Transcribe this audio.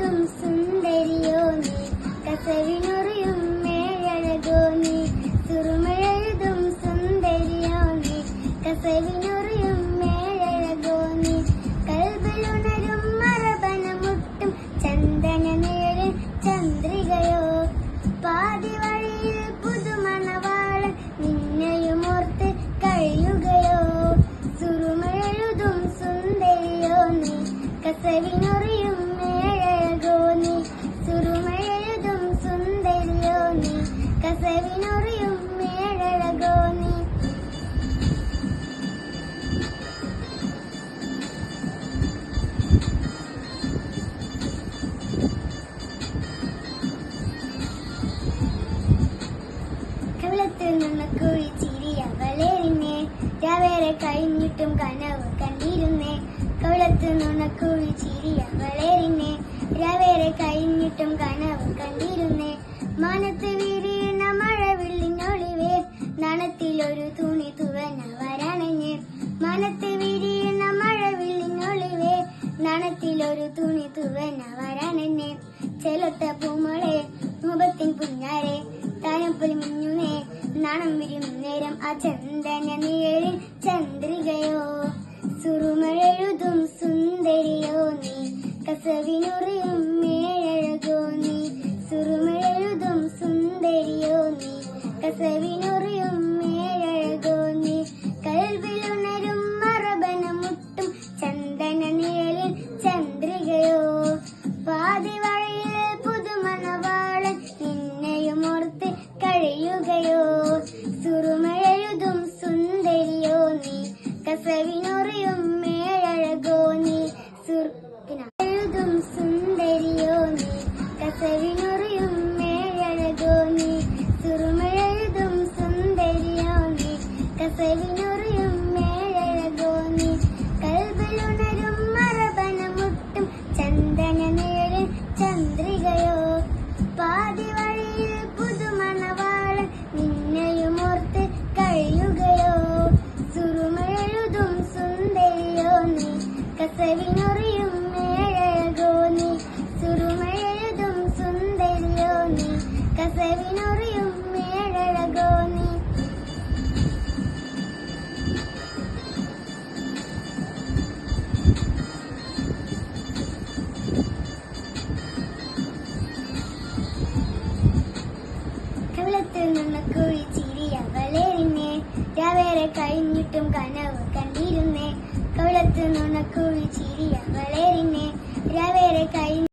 സുറുമഴഴുതും സുന്ദരിയോ നീ കസവിനുറിയും മേഴഴകോ നീ സുറുമഴഴുതും സുന്ദരിയോ നീ കസവിനുറിയും മേഴഴകോ നീ കൽബിലുണരും മറബനമുട്ടും ചന്ദന നേരിൽ ചന്ദ്രികയോ പാതി വഴിയിൽ പുതുമണവാളൻ നിന്നെയുമോർത്ത് കഴിയുകയോ സുറുമഴഴുതും സുന്ദരിയോ നീ കസവിനുറിയും മേഴഴകോ നീ സുറുമഴഴുതും സുന്ദരിയോ നീ കസവിനുറിയും മേഴഴകോ നീ കവിളത്തിൽ നിന്ന് കുഴിച്ചിരിയ വളരിനെ രാവേറെ കഴിഞ്ഞിട്ടും കനവ് കണ്ടിരുന്നേ കവിളത്തിൽ നിന്ന് കുഴിച്ചിരിയ വളരിനെ രാവേറെ കഴിഞ്ഞിട്ടും കനവ് കണ്ടിരുന്നേ മാനത്ത് വിരിയുന്ന മഴവില്ലിനൊളിവേ നാണത്തിലൊരു തുണി തുവന വരണഞ്ഞ് മാനത്ത് വിരിയുന്ന മഴവില്ലിനൊളിവേ നാണത്തിലൊരു തുണി തുവന വരണഞ്ഞ് ചെലത്ത പൂമളെ മുഖത്തിൻ പുഞ്ഞാരെ താനപ്പൊലി മിഞ്ഞുനേ നാണം വിരും നേരം ആ ചന്ദന നിഴലിൽ ചന്ദ്രികയോ സുറുമഴഴുതും സുന്ദരിയോ നീ കസവിനുറിയും മേഴഴകോ നീ സുറുമഴഴുതും സുന്ദരിയോ നീ കസവിനുറിയും മേഴഴകോ നീ കൽബിലുണരും മറബനമുട്ടും ചന്ദന നിഴലിൽ ചന്ദ്രികയോ പാതി വഴിയിൽ പുതുമണവാളൻ നിന്നെയുമോർത്ത് കഴിയുകയോ സുറുമഴഴുതും സുന്ദരിയോ നീ കസവിനുറിയും മേഴഴകോ നീ എഴുതും സുന്ദരിയോ നീ കസവിനുറിയും മേഴഴകോ നീ സുറുമഴഴുതും സുന്ദരിയോ നീ കസവിനുറിയും മേഴഴകോ നീ കൽബിലുണരും മറബനമുട്ടും ചന്ദന നേരിൽ ചന്ദ്രികയോ പാതി വഴിയിൽ പുതുമണവാളൻ നിന്നെയുമോർത്ത് കഴിയുകയോ സുറുമഴഴുതും സുന്ദരിയോ നീ കസവിനുറിയും മേഴഴകോ നീ സുറുമഴഴുതും സുന്ദരിയോ നീ കസവിനുറിയും മേഴഴകോ നീ കവിളത്തിൽ നിന്ന് കുഴിച്ചിരിയ വളരിനെ രാവേറെ കഴിഞ്ഞിട്ടും കനവ് കണ്ടിരുന്നേ കവിളത്തിൽ നിന്ന് കുഴിച്ചിരിയ വളരിനെ രാവേറെ കഴിഞ്ഞ